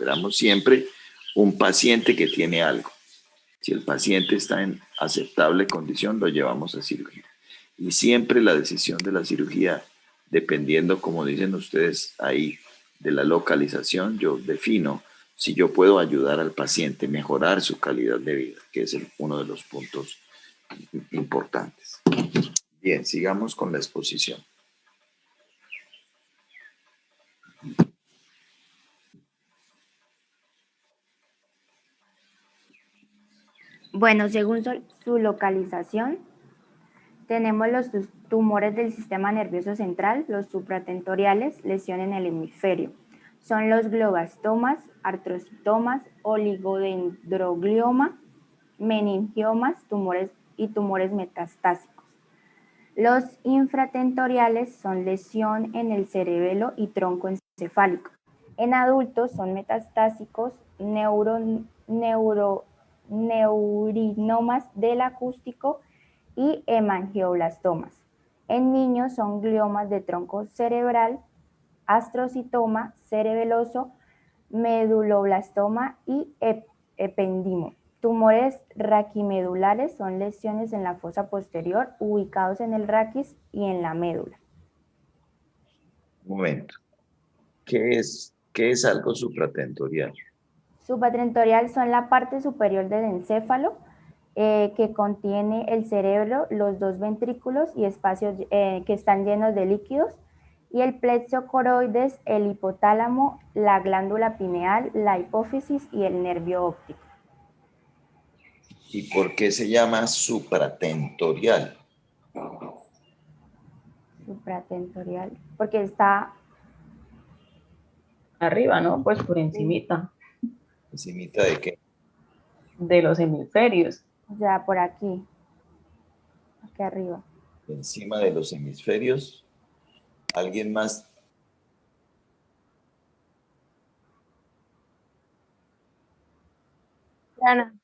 Esperamos siempre un paciente que tiene algo. Si el paciente está en aceptable condición, lo llevamos a cirugía. Y siempre la decisión de la cirugía, dependiendo, como dicen ustedes ahí, de la localización, yo defino si yo puedo ayudar al paciente a mejorar su calidad de vida, que es uno de los puntos importantes. Bien, sigamos con la exposición. Bueno, según su localización, tenemos los tumores del sistema nervioso central, los supratentoriales, lesión en el hemisferio. Son los glioblastoma, artrocitomas, oligodendroglioma, meningiomas, tumores metastásicos. Los infratentoriales son lesión en el cerebelo y tronco encefálico. En adultos son metastásicos, neurinomas del acústico y hemangioblastomas. En niños son gliomas de tronco cerebral, astrocitoma cerebeloso, meduloblastoma y ependimo. Tumores raquimedulares son lesiones en la fosa posterior ubicados en el raquis y en la médula. Un momento. ¿Qué es algo supratentorial? Supratentorial son la parte superior del encéfalo que contiene el cerebro, los dos ventrículos y espacios que están llenos de líquidos, y el plexo coroides, el hipotálamo, la glándula pineal, la hipófisis y el nervio óptico. ¿Y por qué se llama supratentorial? Supratentorial, porque está arriba, ¿no? Pues por encimita. ¿Encimita de qué? De los hemisferios. O sea, por aquí arriba. Encima de los hemisferios. ¿Alguien más?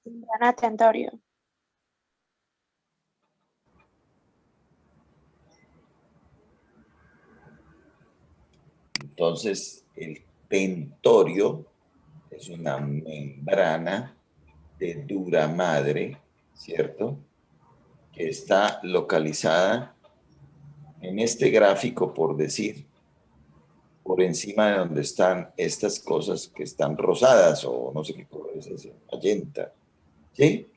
Membrana tentorio. Entonces, el tentorio es una membrana de dura madre, ¿cierto? Que está localizada en este gráfico, por decir, por encima de donde están estas cosas que están rosadas, o no sé qué color es ese, magenta, ¿sí?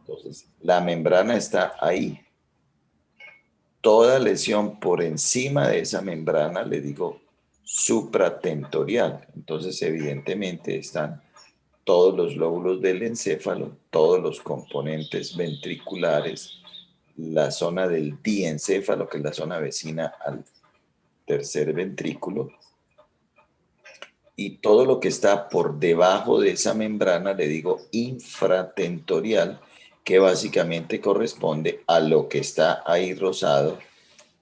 Entonces, la membrana está ahí. Toda lesión por encima de esa membrana, le digo, supratentorial. Entonces, evidentemente, están todos los lóbulos del encéfalo, todos los componentes ventriculares, la zona del diencéfalo, que es la zona vecina al tercer ventrículo, y todo lo que está por debajo de esa membrana, le digo infratentorial, que básicamente corresponde a lo que está ahí rosado,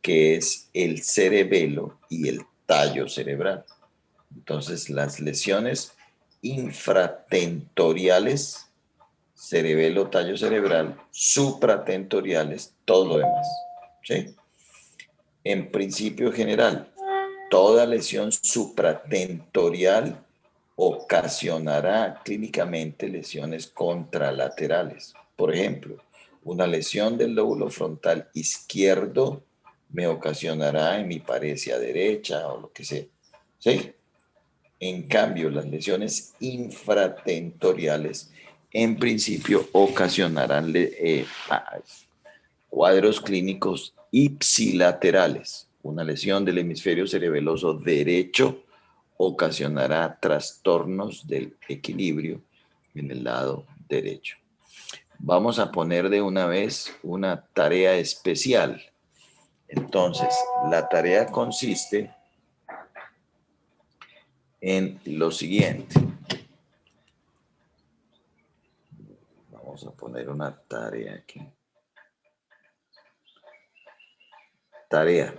que es el cerebelo y el tallo cerebral. Entonces, las lesiones infratentoriales, cerebelo, tallo cerebral, supratentoriales, todo lo demás, ¿sí? En principio general, toda lesión supratentorial ocasionará clínicamente lesiones contralaterales. Por ejemplo, una lesión del lóbulo frontal izquierdo me ocasionará hemiparesia derecha o lo que sea, ¿sí? En cambio, las lesiones infratentoriales en principio ocasionarán cuadros clínicos ipsilaterales. Una lesión del hemisferio cerebeloso derecho ocasionará trastornos del equilibrio en el lado derecho. Vamos a poner de una vez una tarea especial. Entonces, la tarea consiste en lo siguiente. Vamos a poner una tarea aquí. Tarea.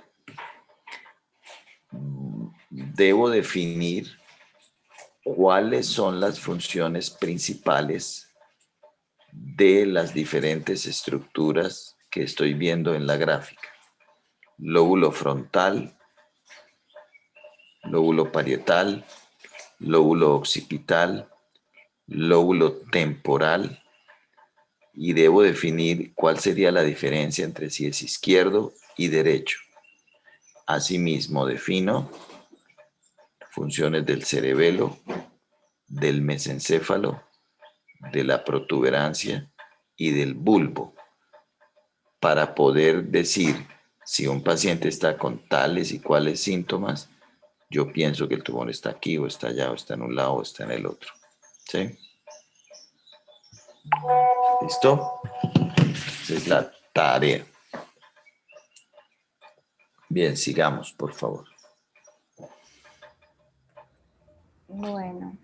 Debo definir cuáles son las funciones principales de las diferentes estructuras que estoy viendo en la gráfica. Lóbulo frontal, lóbulo parietal, lóbulo occipital, lóbulo temporal, y debo definir cuál sería la diferencia entre si es izquierdo y derecho. Asimismo, defino funciones del cerebelo, del mesencéfalo, de la protuberancia y del bulbo, para poder decir si un paciente está con tales y cuáles síntomas. Yo pienso que el tumor está aquí, o está allá, o está en un lado, o está en el otro. ¿Sí? ¿Listo? Esa es la tarea. Bien, sigamos, por favor. Bueno,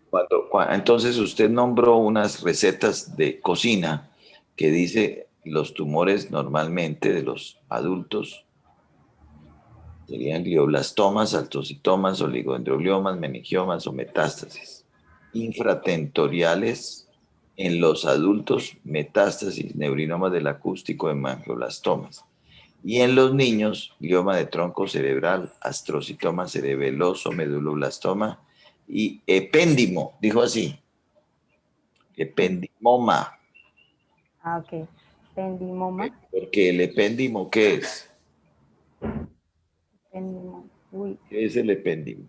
Entonces usted nombró unas recetas de cocina que dice los tumores normalmente de los adultos serían glioblastomas, altocitomas, oligodendroliomas, meningiomas o metástasis. Infratentoriales en los adultos, metástasis, neurinomas del acústico, hemangioblastomas. Y en los niños, glioma de tronco cerebral, astrocitoma cerebeloso, meduloblastoma y epéndimo, dijo así, ependimoma. ok. Pendimoma. Porque el epéndimo, ¿qué es? Pendimo. Uy, ¿Qué es el epéndimo?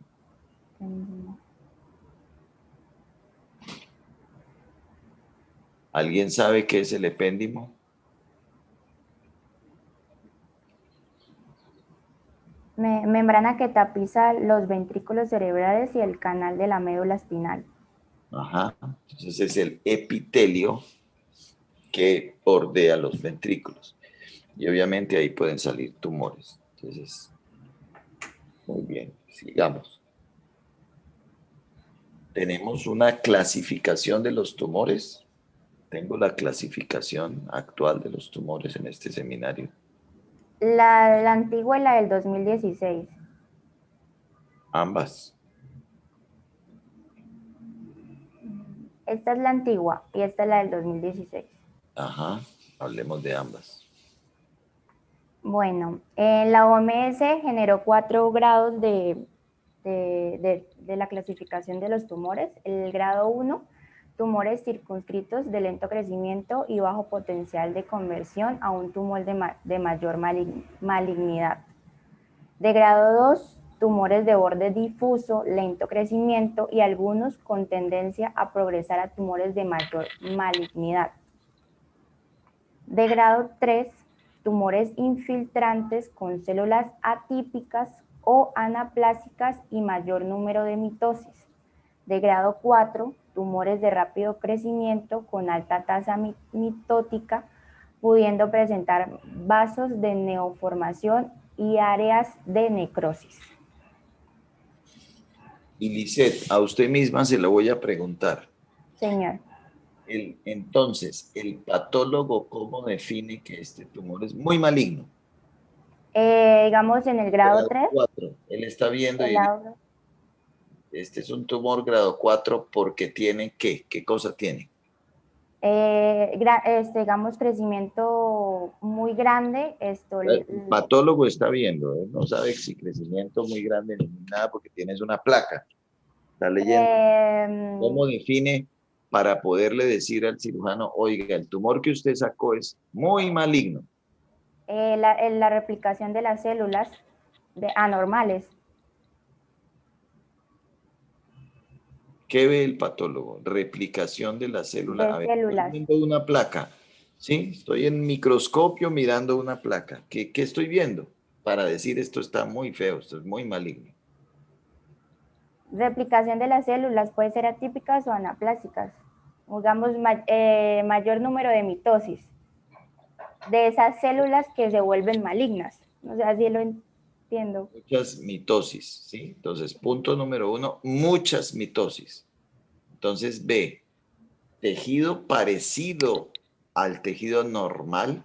pendimo. ¿Alguien sabe qué es el epéndimo? Membrana que tapiza los ventrículos cerebrales y el canal de la médula espinal. Ajá. Entonces es el epitelio que bordea los ventrículos. Y obviamente ahí pueden salir tumores. Entonces, muy bien, sigamos. Tenemos una clasificación de los tumores. Tengo la clasificación actual de los tumores en este seminario. La antigua y la del 2016. Ambas. Esta es la antigua y esta es la del 2016. Ajá, hablemos de ambas. Bueno, la OMS generó 4 grados de la clasificación de los tumores. El grado 1, tumores circunscritos de lento crecimiento y bajo potencial de conversión a un tumor de mayor malignidad. De grado 2, tumores de borde difuso, lento crecimiento y algunos con tendencia a progresar a tumores de mayor malignidad. De grado 3, tumores infiltrantes con células atípicas o anaplásicas y mayor número de mitosis. De grado 4, tumores de rápido crecimiento con alta tasa mitótica, pudiendo presentar vasos de neoformación y áreas de necrosis. Y Lisette, a usted misma se lo voy a preguntar. Señor. Entonces, ¿el patólogo cómo define que este tumor es muy maligno? Digamos en el grado 3. 4. Él está viendo y dice, este es un tumor grado 4 porque tiene ¿qué? ¿Qué cosa tiene? Digamos crecimiento muy grande. El patólogo está viendo, ¿eh? No sabe si crecimiento muy grande ni nada porque tienes una placa. Está leyendo. ¿Cómo define para poderle decir al cirujano, oiga, el tumor que usted sacó es muy maligno? La replicación de las células anormales. ¿Qué ve el patólogo? Replicación de las células. A ver, estoy viendo una placa. Sí, estoy en microscopio mirando una placa. ¿Qué estoy viendo? Para decir esto está muy feo, esto es muy maligno. Replicación de las células puede ser atípicas o anaplásicas. Digamos, mayor número de mitosis de esas células que se vuelven malignas. O sea, así lo entiendo. Muchas mitosis, ¿sí? Entonces, punto número 1, muchas mitosis. Entonces, B, tejido parecido al tejido normal,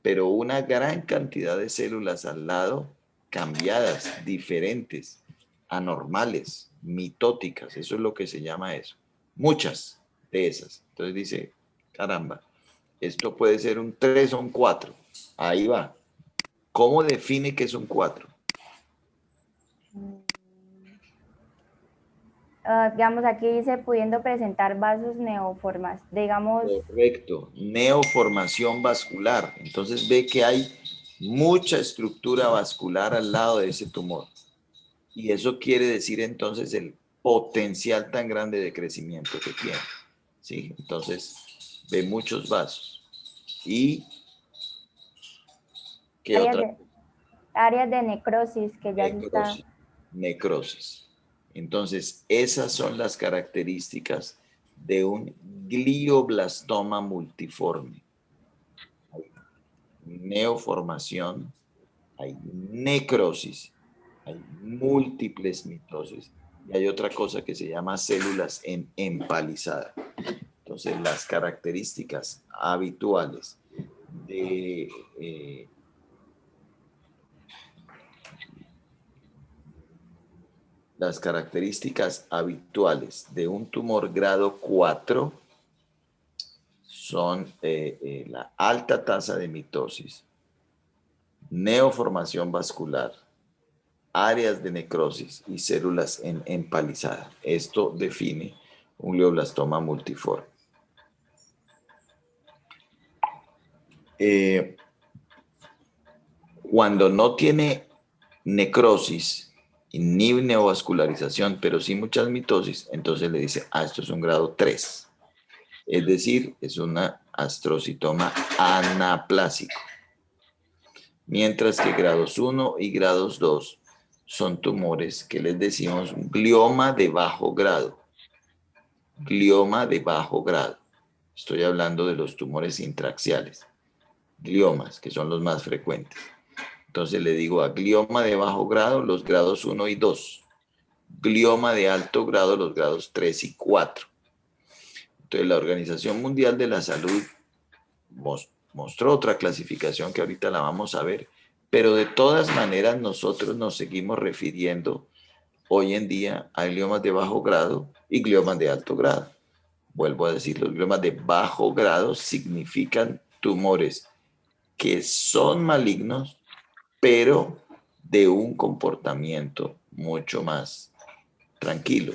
pero una gran cantidad de células al lado, cambiadas, diferentes, anormales, mitóticas, eso es lo que se llama eso. Muchas de esas. Entonces dice, caramba, esto puede ser un 3 o un 4. Ahí va. ¿Cómo define que es un 4? Digamos, aquí dice pudiendo presentar vasos neoformas, digamos, Correcto, neoformación vascular. Entonces ve que hay mucha estructura vascular al lado de ese tumor. Y eso quiere decir entonces el potencial tan grande de crecimiento que tiene. ¿Sí? Entonces ve muchos vasos. ¿Y qué áreas otra? de, áreas de necrosis que ya se está. Necrosis. Necrosis. Entonces, esas son las características de un glioblastoma multiforme. Hay neoformación, hay necrosis, hay múltiples mitosis y hay otra cosa que se llama células en empalizada. Entonces, las características habituales de las características habituales de un tumor grado 4 son la alta tasa de mitosis, neoformación vascular, áreas de necrosis y células en empalizada. Esto define un glioblastoma multiforme. Cuando no tiene necrosis ni neovascularización, pero sí muchas mitosis, entonces le dice, esto es un grado 3. Es decir, es una astrocitoma anaplásico. Mientras que grados 1 y grados 2 son tumores que les decimos glioma de bajo grado. Glioma de bajo grado. Estoy hablando de los tumores intraxiales. Gliomas, que son los más frecuentes. Entonces le digo a glioma de bajo grado los grados 1 y 2. Glioma de alto grado los grados 3 y 4. Entonces la Organización Mundial de la Salud mostró otra clasificación que ahorita la vamos a ver, pero de todas maneras nosotros nos seguimos refiriendo hoy en día a gliomas de bajo grado y gliomas de alto grado. Vuelvo a decir, los gliomas de bajo grado significan tumores que son malignos, pero de un comportamiento mucho más tranquilo.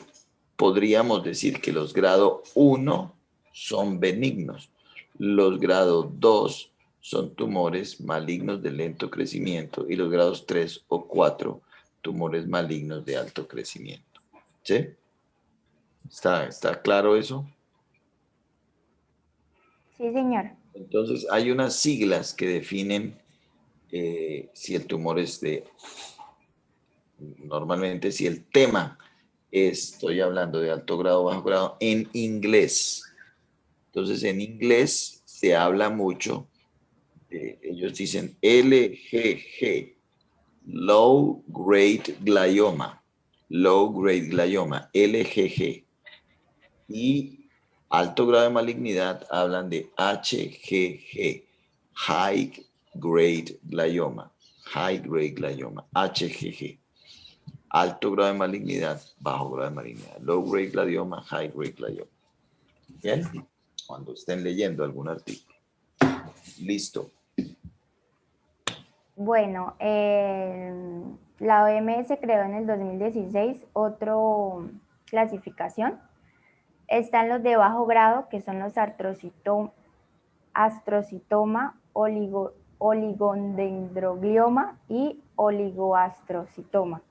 Podríamos decir que los grado 1 son benignos. Los grados 2 son tumores malignos de lento crecimiento y los grados 3 o 4 tumores malignos de alto crecimiento. ¿Sí? ¿Está claro eso? Sí, señor. Entonces hay unas siglas que definen si el tumor es normalmente si el tema estoy hablando de alto grado o bajo grado en inglés. Entonces, en inglés se habla mucho, ellos dicen LGG, Low Grade Glioma, Low Grade Glioma, LGG. Y alto grado de malignidad hablan de HGG, High Grade Glioma, High Grade Glioma, HGG. Alto grado de malignidad, bajo grado de malignidad, low grade glioma, high grade glioma. Bien, cuando estén leyendo algún artículo. Listo. Bueno, la OMS creó en el 2016 otra clasificación. Están los de bajo grado, que son los astrocitoma, oligodendroglioma y oligoastrocitoma.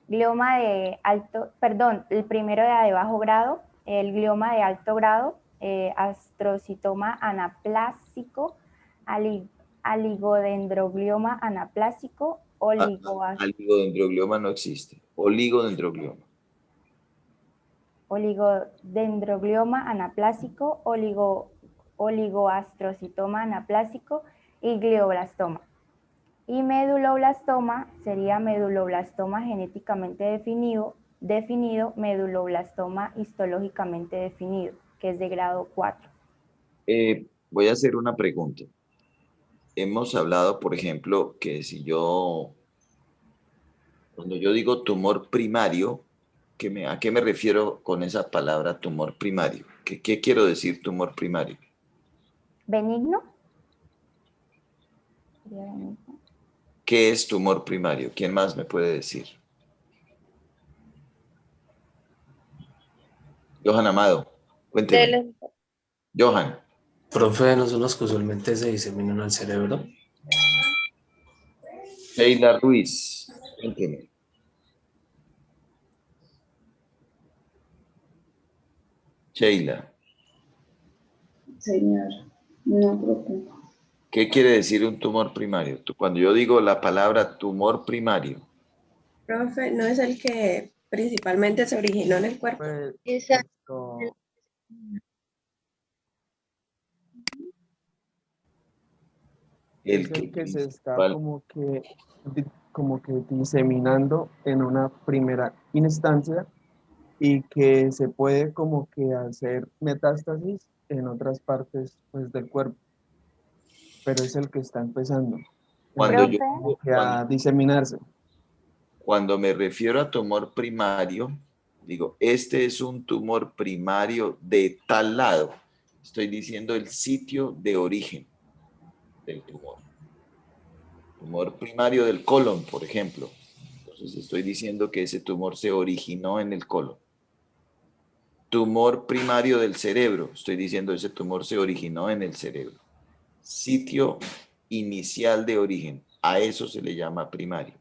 Glioma de alto, perdón, el primero era de bajo grado, el glioma de alto grado, astrocitoma anaplásico, oligodendroglioma anaplásico, Oligodendroglioma no existe. Oligodendroglioma. oligodendroglioma anaplásico, oligoastrocitoma anaplásico y glioblastoma. Y meduloblastoma sería meduloblastoma genéticamente definido, meduloblastoma histológicamente definido, que es de grado 4. Voy a hacer una pregunta. Hemos hablado, por ejemplo, que cuando yo digo tumor primario, ¿a qué me refiero con esa palabra tumor primario? ¿Qué quiero decir tumor primario? ¿Benigno? ¿Qué es tumor primario? ¿Quién más me puede decir? Johan Amado, cuénteme. Del, Johan, Profe, ¿no son los que usualmente se diseminan al cerebro? Sheila Ruiz, cuénteme. Sheila, Señor, no profe. ¿qué quiere decir un tumor primario? Cuando yo digo la palabra tumor primario, Profe, ¿no es el que principalmente se originó en el cuerpo? Pues esa, esto, el es que el que se está principal, como que diseminando en una primera instancia y que se puede como que hacer metástasis en otras partes pues del cuerpo, pero es el que está empezando cuando yo, Profe, como que cuando, a diseminarse. cuando me refiero a tumor primario, digo, este es un tumor primario de tal lado. Estoy diciendo el sitio de origen del tumor. Tumor primario del colon, por ejemplo. Entonces estoy diciendo que ese tumor se originó en el colon. Tumor primario del cerebro, estoy diciendo ese tumor se originó en el cerebro. Sitio inicial de origen, a eso se le llama primario.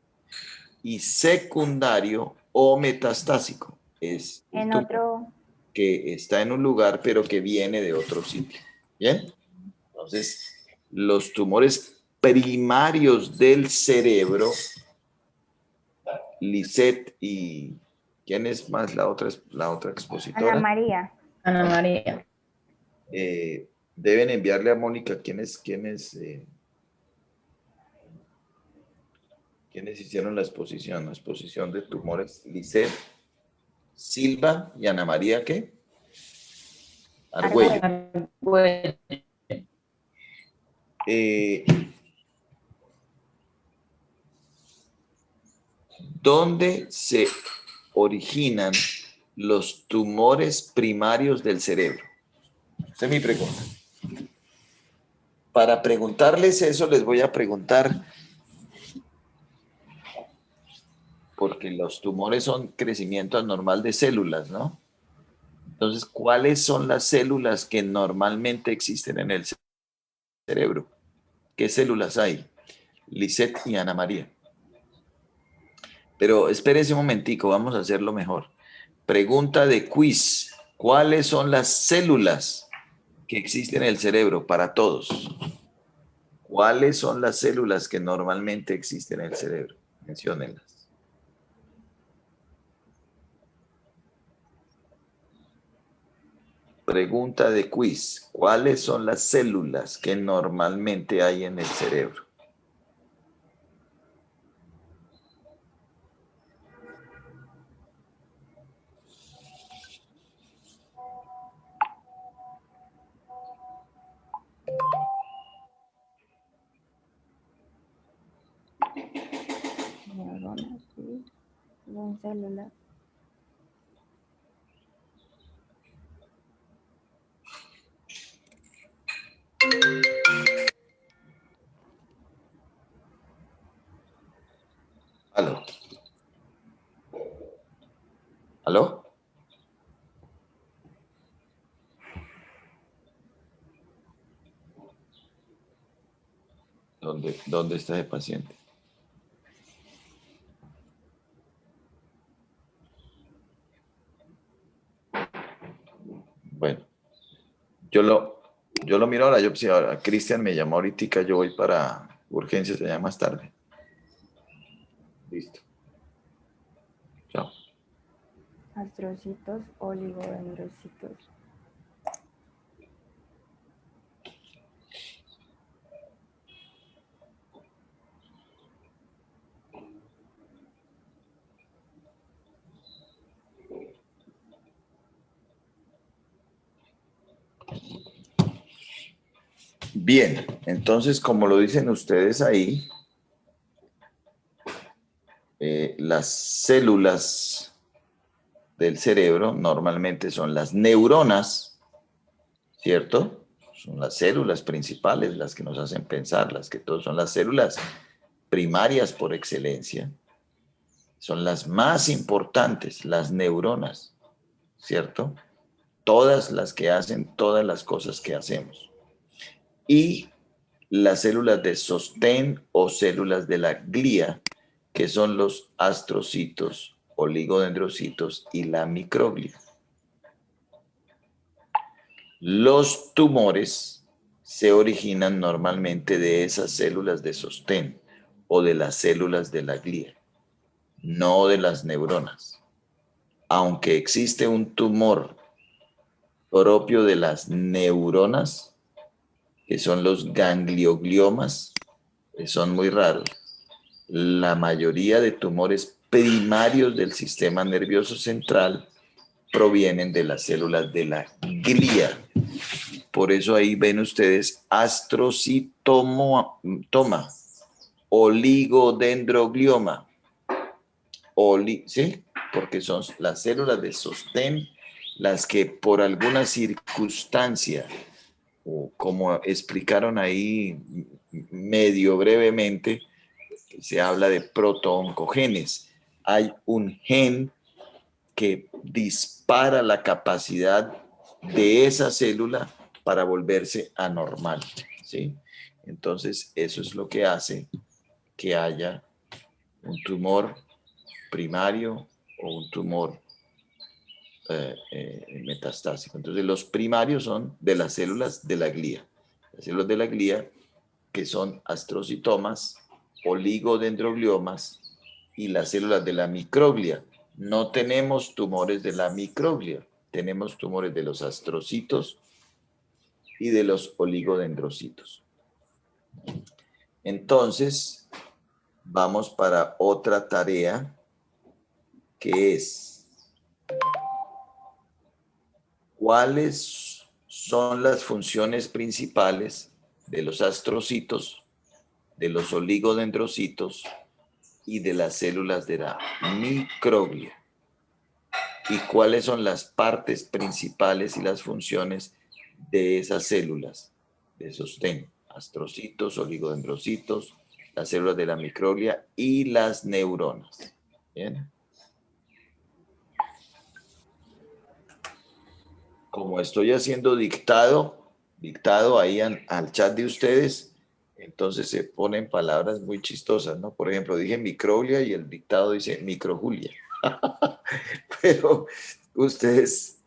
Y secundario o metastásico es el en tumor otro, que está en un lugar pero que viene de otro sitio. ¿Bien? Entonces, los tumores primarios del cerebro, Lisette y ¿quién es más la otra Ana expositora? María. Ana María. Deben enviarle a Mónica quiénes hicieron la exposición de tumores, Lisette, Silva y Ana María, ¿qué? Argüello. Bueno, Eh, ¿Dónde se originan los tumores primarios del cerebro? Esa es mi pregunta. Para preguntarles eso, les voy a preguntar, porque los tumores son crecimiento anormal de células, ¿no? Entonces, ¿cuáles son las células que normalmente existen en el cerebro? ¿Qué células hay? Lisette y Ana María. Pero espérese un momentico, vamos a hacerlo mejor. Pregunta de quiz. ¿Cuáles son las células que existen en el cerebro para todos? ¿Cuáles son las células que normalmente existen en el cerebro? Menciónenlas. Pregunta de quiz. ¿Cuáles son las células que normalmente hay en el cerebro? Neuronas, sí, son células. ¿Aló? ¿Aló? ¿Dónde está ese paciente? Bueno, yo lo miro ahora. Si ahora Cristian me llamó ahorita, yo voy para urgencias, te llamo más tarde. Listo. Chao. Astrocitos, oligodendrocitos. Bien, entonces, como lo dicen ustedes ahí, las células del cerebro normalmente son las neuronas, ¿cierto? Son las células principales, las que nos hacen pensar, las que todos son las células primarias por excelencia. Son las más importantes, las neuronas, ¿cierto? todas las que hacen todas las cosas que hacemos. Y las células de sostén o células de la glía, que son los astrocitos, oligodendrocitos y la microglia. Los tumores se originan normalmente de esas células de sostén o de las células de la glía, no de las neuronas. Aunque existe un tumor propio de las neuronas, que son los gangliogliomas, que son muy raros, la mayoría de tumores primarios del sistema nervioso central provienen de las células de la glía. Por eso ahí ven ustedes astrocitoma, oligodendroglioma, ¿sí? Porque son las células de sostén las que por alguna circunstancia, o como explicaron ahí medio brevemente, se habla de protooncogenes. Hay un gen que dispara la capacidad de esa célula para volverse anormal, ¿sí? Entonces, eso es lo que hace que haya un tumor primario o un tumor metastásico. Entonces, los primarios son de las células de la glía. Las células de la glía, que son astrocitomas, oligodendrogliomas y las células de la microglia. No tenemos tumores de la microglia, tenemos tumores de los astrocitos y de los oligodendrocitos. Entonces, vamos para otra tarea que es: ¿cuáles son las funciones principales de los astrocitos, de los oligodendrocitos y de las células de la microglia? ¿Y cuáles son las partes principales y las funciones de esas células de sostén? Astrocitos, oligodendrocitos, las células de la microglia y las neuronas. ¿Bien? Como estoy haciendo dictado ahí al chat de ustedes, entonces se ponen palabras muy chistosas, ¿no? Por ejemplo, dije microglia y el dictado dice microjulia. Pero ustedes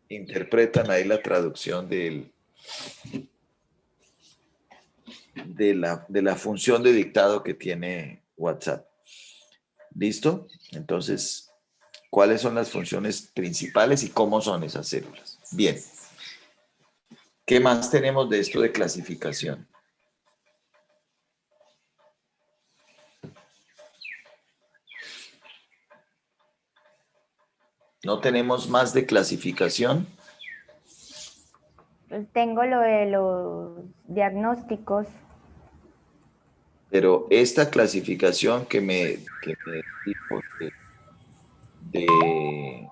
interpretan ahí la traducción de la función de dictado que tiene WhatsApp. ¿Listo? Entonces, ¿cuáles son las funciones principales y cómo son esas células? Bien. ¿Qué más tenemos de esto de clasificación? ¿No tenemos más de clasificación? Pues tengo lo de los diagnósticos. Pero esta clasificación que me dijo de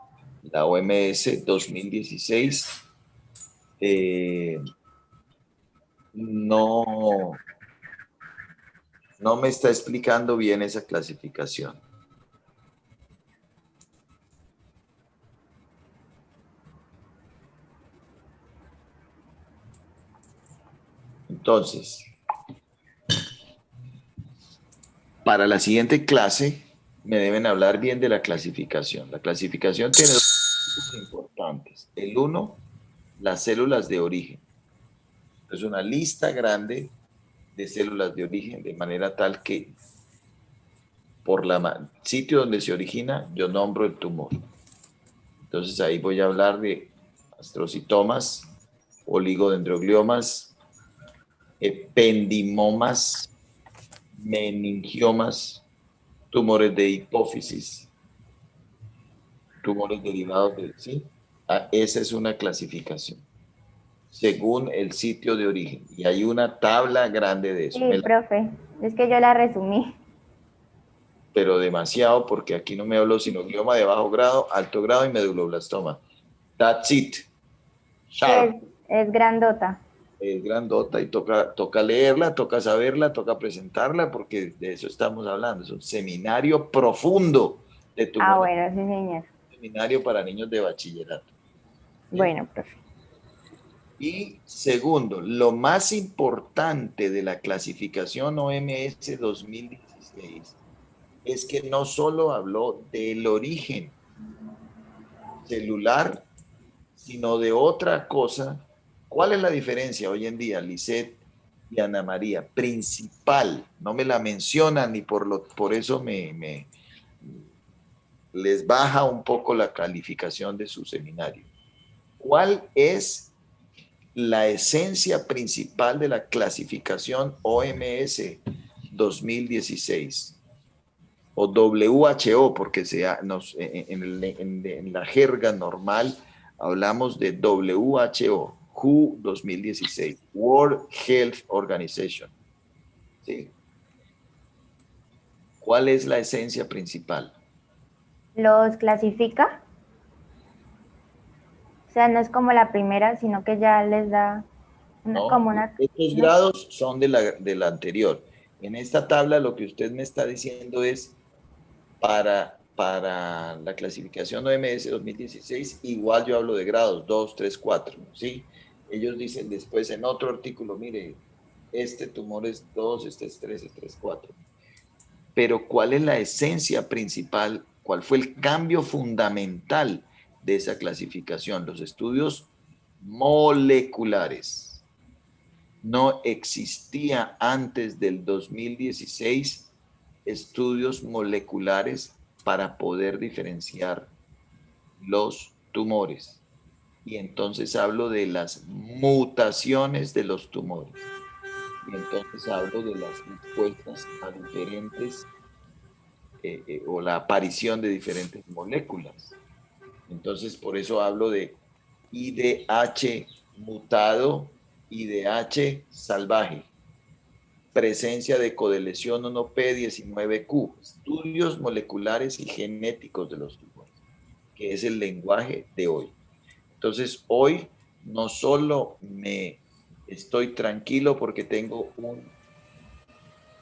la OMS 2016, no me está explicando bien esa clasificación. Entonces, para la siguiente clase me deben hablar bien de la clasificación. La clasificación tiene dos puntos importantes. El uno, las células de origen. Es una lista grande de células de origen, de manera tal que por el sitio donde se origina, yo nombro el tumor. Entonces ahí voy a hablar de astrocitomas, oligodendrogliomas, ependimomas, meningiomas, tumores de hipófisis, tumores derivados de, ¿sí? Esa es una clasificación según el sitio de origen. Y hay una tabla grande de eso. Sí, profe, es que yo la resumí. Pero demasiado, porque aquí no me hablo sino glioma de bajo grado, alto grado y meduloblastoma. That's it. Sharp. Es grandota. Es grandota y toca leerla, toca saberla, toca presentarla, porque de eso estamos hablando. Es un seminario profundo de tumores. Ah, bueno, sí, señor. Seminario para niños de bachillerato. Bueno, profe. Y segundo, lo más importante de la clasificación OMS 2016 es que no solo habló del origen celular, sino de otra cosa. ¿Cuál es la diferencia hoy en día, Lisette y Ana María? Principal, no me la mencionan y por eso les baja un poco la calificación de su seminario. ¿Cuál es la esencia principal de la clasificación OMS 2016? O WHO, porque en la jerga normal hablamos de WHO, WHO 2016, World Health Organization. ¿Sí? ¿Cuál es la esencia principal? ¿Los clasifica? O sea, no es como la primera, sino que ya les da No, como una... estos ¿no? grados son de la anterior. En esta tabla lo que usted me está diciendo es para la clasificación OMS 2016, igual yo hablo de grados 2, 3, 4, ¿sí? Ellos dicen después en otro artículo, mire, este tumor es 2, este es 3, este es 4. Pero ¿cuál es la esencia principal? ¿Cuál fue el cambio fundamental de esa clasificación? Los estudios moleculares. No existía antes del 2016 estudios moleculares para poder diferenciar los tumores. Y entonces hablo de las mutaciones de los tumores. Y entonces hablo de las respuestas a diferentes o la aparición de diferentes moléculas. Entonces, por eso hablo de IDH mutado, IDH salvaje, presencia de codeleción 1P19Q, estudios moleculares y genéticos de los tumores, que es el lenguaje de hoy. Entonces, hoy no solo me estoy tranquilo porque tengo un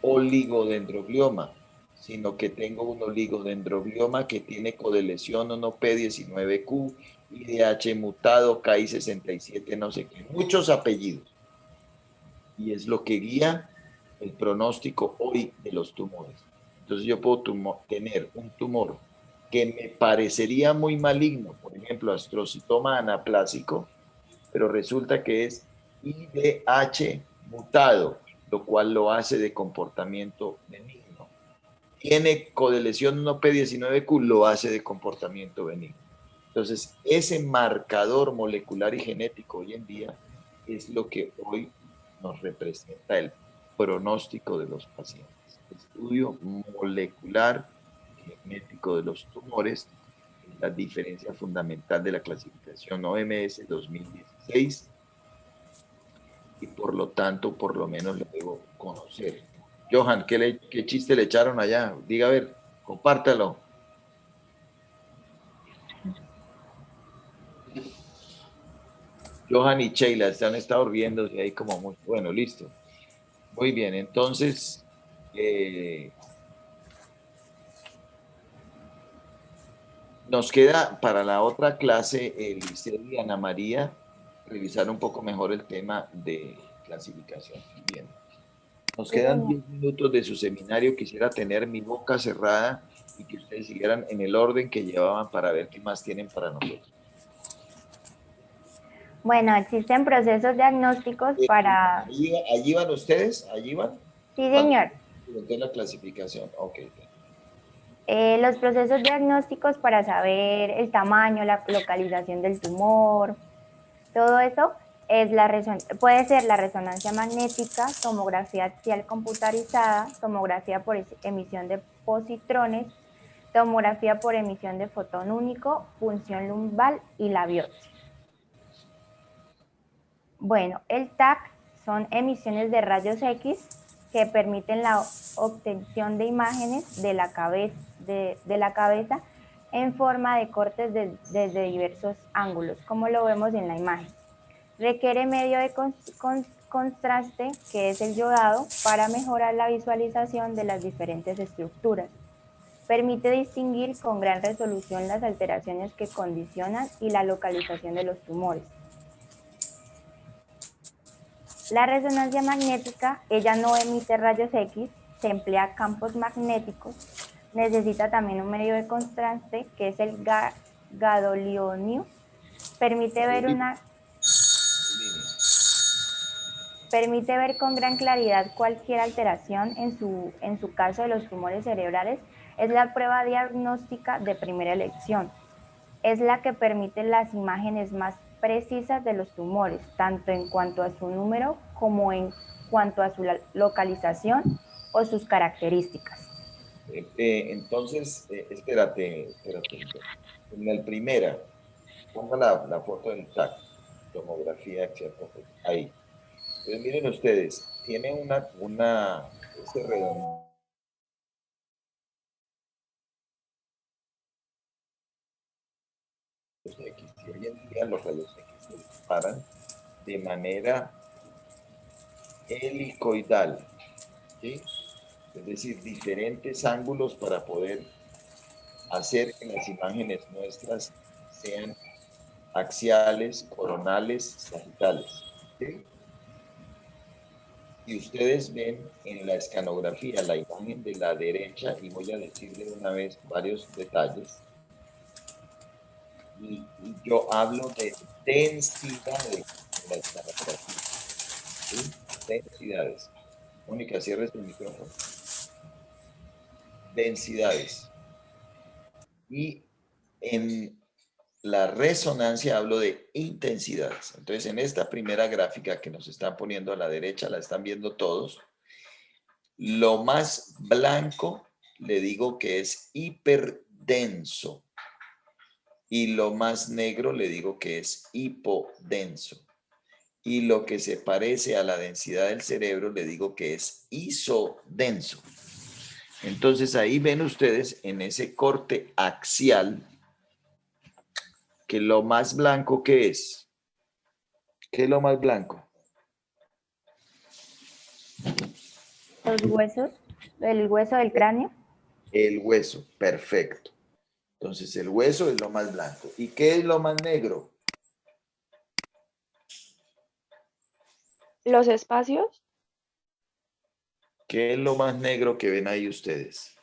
oligodendroglioma, sino que tengo un oligodendroglioma que tiene codeleción 1P19Q, IDH mutado, KI67, no sé qué, muchos apellidos. Y es lo que guía el pronóstico hoy de los tumores. Entonces yo puedo tener un tumor que me parecería muy maligno, por ejemplo, astrocitoma anaplásico, pero resulta que es IDH mutado, lo cual lo hace de comportamiento benigno. Tiene codeleción 1P19Q, lo hace de comportamiento benigno. Entonces, ese marcador molecular y genético hoy en día es lo que hoy nos representa el pronóstico de los pacientes. Estudio molecular genético de los tumores, la diferencia fundamental de la clasificación OMS 2016 y por lo tanto, por lo menos lo debo conocer. Johan, ¿qué chiste le echaron allá? Diga, a ver, compártalo. Johan y Sheila se han estado riendo y ahí como muy, bueno, listo. Muy bien, entonces, nos queda para la otra clase, Lisset y Ana María, revisar un poco mejor el tema de clasificación. Bien. Nos quedan 10 minutos de su seminario. Quisiera tener mi boca cerrada y que ustedes siguieran en el orden que llevaban para ver qué más tienen para nosotros. Bueno, existen procesos diagnósticos para... ¿Allí van ustedes? ¿Allí van? Sí, señor. De la clasificación, ok. Los procesos diagnósticos para saber el tamaño, la localización del tumor, todo eso es puede ser la resonancia magnética, tomografía axial computarizada, tomografía por emisión de positrones, tomografía por emisión de fotón único, punción lumbal y la biopsia. Bueno, el TAC son emisiones de rayos X que permiten la obtención de imágenes de la cabeza en forma de cortes desde diversos ángulos, como lo vemos en la imagen. Requiere medio de contraste, que es el yodado, para mejorar la visualización de las diferentes estructuras. Permite distinguir con gran resolución las alteraciones que condicionan y la localización de los tumores. La resonancia magnética, ella no emite rayos X, se emplea campos magnéticos, necesita también un medio de contraste que es el gadolionio, permite ver con gran claridad cualquier alteración, en su caso de los tumores cerebrales, es la prueba diagnóstica de primera elección. Es la que permite las imágenes más precisas de los tumores, tanto en cuanto a su número como en cuanto a su localización o sus características. Entonces, espérate. En la primera, ponga la foto del TAC, tomografía axial completa, ahí. Entonces, miren ustedes, tiene ese redondo. X, y hoy en día los rayos X se disparan de manera helicoidal, ¿sí? Es decir, diferentes ángulos para poder hacer que las imágenes nuestras sean axiales, coronales, sagitales, ¿sí? Y ustedes ven en la escanografía la imagen de la derecha, y voy a decirle una vez varios detalles. Y yo hablo de densidades en la escanografía, ¿sí? Densidades. Mónica, cierre tu micrófono. Densidades. Y en la resonancia hablo de intensidades. Entonces, en esta primera gráfica que nos están poniendo a la derecha, la están viendo todos, lo más blanco le digo que es hiperdenso y lo más negro le digo que es hipodenso. Y lo que se parece a la densidad del cerebro le digo que es isodenso. Entonces ahí ven ustedes en ese corte axial que lo más blanco que es. ¿Qué es lo más blanco? Los huesos, el hueso del cráneo. El hueso, perfecto. Entonces el hueso es lo más blanco. ¿Y qué es lo más negro? Los espacios. ¿Qué es lo más negro que ven ahí ustedes?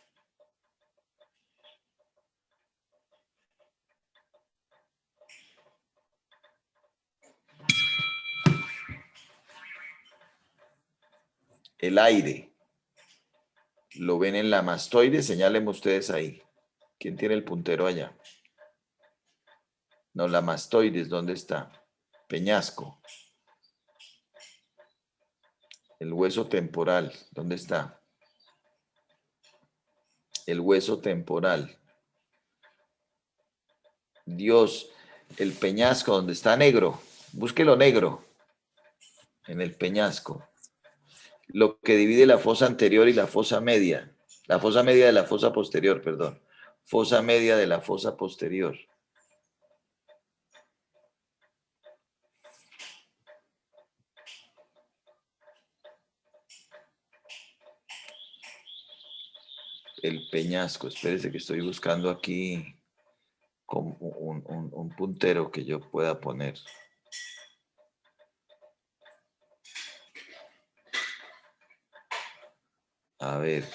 El aire. Lo ven en la mastoide, señálenme ustedes ahí. ¿Quién tiene el puntero allá? No, la mastoides, ¿dónde está? Peñasco. El hueso temporal, ¿dónde está? El hueso temporal. Dios, el peñasco, ¿dónde está negro? Búsquelo negro. En el peñasco. Lo que divide la fosa anterior y la fosa media. La fosa media de la fosa posterior, perdón. Fosa media de la fosa posterior. El peñasco. Espérese que estoy buscando aquí como un puntero que yo pueda poner. A ver.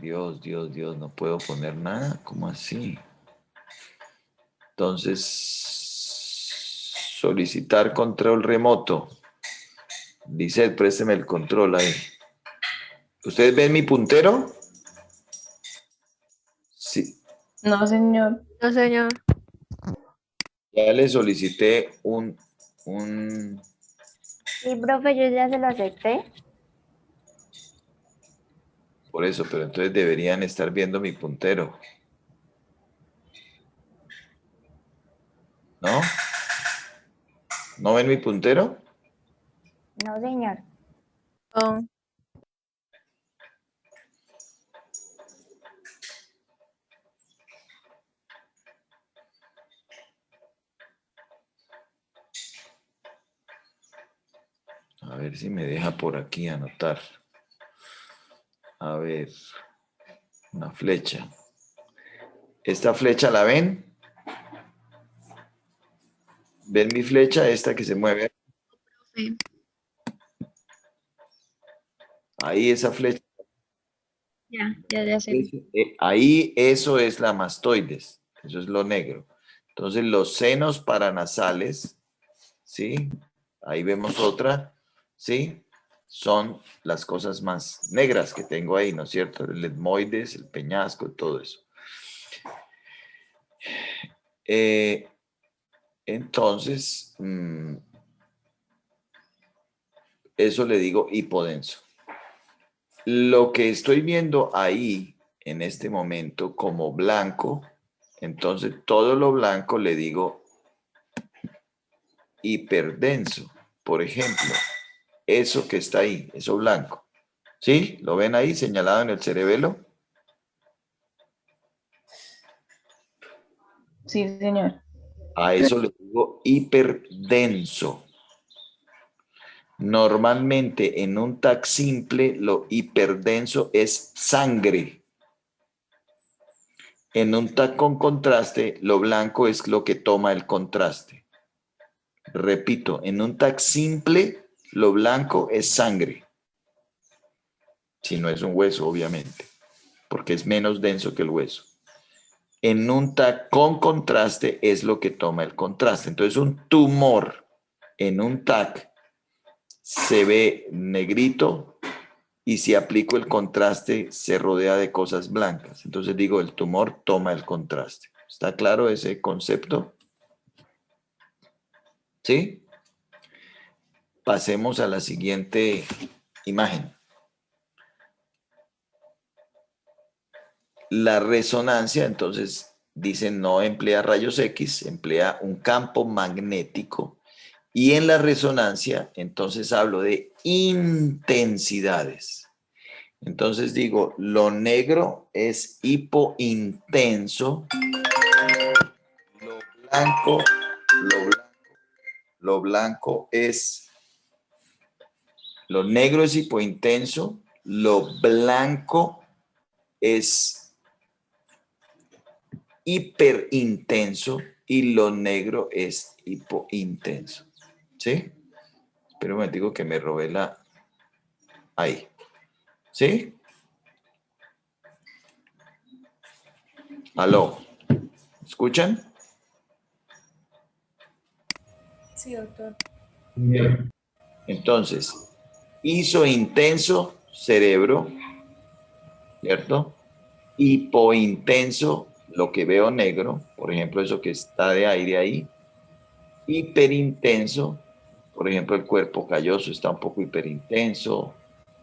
Dios, no puedo poner nada. ¿Cómo así? Entonces, solicitar control remoto. Dice, présteme el control ahí. ¿Ustedes ven mi puntero? Sí. No, señor. No, señor. Ya le solicité Sí, profe, yo ya se lo acepté. por eso, pero entonces deberían estar viendo mi puntero. ¿No? ¿No ven mi puntero? No, señor. No. A ver si me deja por aquí anotar. A ver, una flecha. ¿Esta flecha la ven? ¿Ven mi flecha? Esta que se mueve. Sí. Ahí esa flecha. Ya sé. Ahí eso es la mastoides. Eso es lo negro. Entonces los senos paranasales, ¿sí? Ahí vemos otra, ¿sí? Son las cosas más negras que tengo ahí, ¿no es cierto? El etmoides, el peñasco, todo eso. Entonces, eso le digo hipodenso. Lo que estoy viendo ahí en este momento como blanco, entonces todo lo blanco le digo hiperdenso. Por ejemplo, eso que está ahí, eso blanco. ¿Sí? ¿Lo ven ahí señalado en el cerebelo? Sí, señor. A eso le digo hiperdenso. Normalmente en un TAC simple lo hiperdenso es sangre. En un TAC con contraste lo blanco es lo que toma el contraste. Repito, en un TAC simple lo blanco es sangre. Si no es un hueso, obviamente, porque es menos denso que el hueso. En un TAC con contraste es lo que toma el contraste. Entonces un tumor en un TAC se ve negrito y si aplico el contraste se rodea de cosas blancas. Entonces digo, el tumor toma el contraste. ¿Está claro ese concepto? ¿Sí? Pasemos a la siguiente imagen. La resonancia, entonces, dicen no emplea rayos X, emplea un campo magnético. Y en la resonancia, entonces hablo de intensidades. Entonces digo, lo negro es hipointenso, lo blanco, lo blanco es, lo negro es hipointenso, lo blanco es hiperintenso y lo negro es hipointenso. ¿Sí? Espera un momentico que me robé la... Ahí. ¿Sí? ¿Aló? ¿Escuchan? Sí, doctor. Entonces, isointenso, cerebro, ¿cierto? Hipointenso, lo que veo negro, por ejemplo, eso que está de aire ahí. Hiperintenso, por ejemplo, el cuerpo calloso está un poco hiperintenso,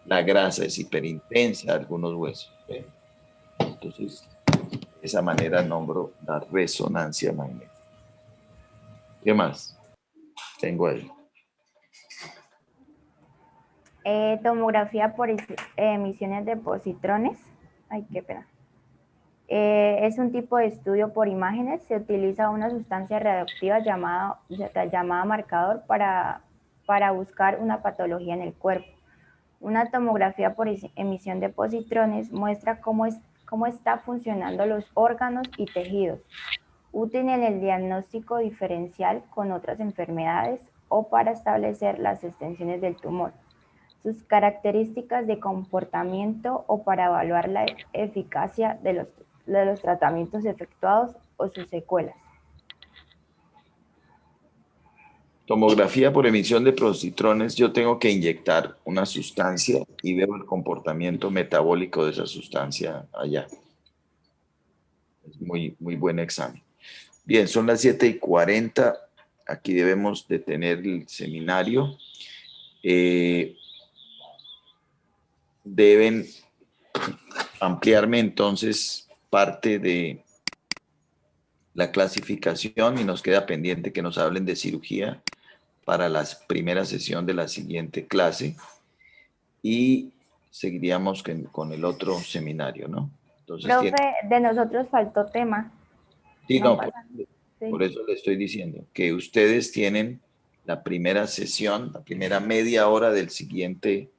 la grasa es hiperintensa, algunos huesos. ¿Ve? Entonces, de esa manera nombro la resonancia magnética. ¿Qué más tengo ahí? Tomografía por emisiones de positrones. Ay, qué pena. Es un tipo de estudio por imágenes. Se utiliza una sustancia radioactiva llamada marcador para buscar una patología en el cuerpo. Una tomografía por emisión de positrones muestra cómo están funcionando los órganos y tejidos, útil en el diagnóstico diferencial con otras enfermedades o para establecer las extensiones del tumor, sus características de comportamiento o para evaluar la eficacia de los tratamientos efectuados o sus secuelas. Tomografía por emisión de positrones, yo tengo que inyectar una sustancia y veo el comportamiento metabólico de esa sustancia allá. Es muy buen examen. Bien, son las 7:40. Aquí debemos de tener el seminario. Deben ampliarme entonces parte de la clasificación y nos queda pendiente que nos hablen de cirugía para la primera sesión de la siguiente clase y seguiríamos con el otro seminario, ¿no? Entonces, Profe, de nosotros faltó tema. sí, No no, pasa. Sí. por eso le estoy diciendo que ustedes tienen la primera sesión, la primera media hora del siguiente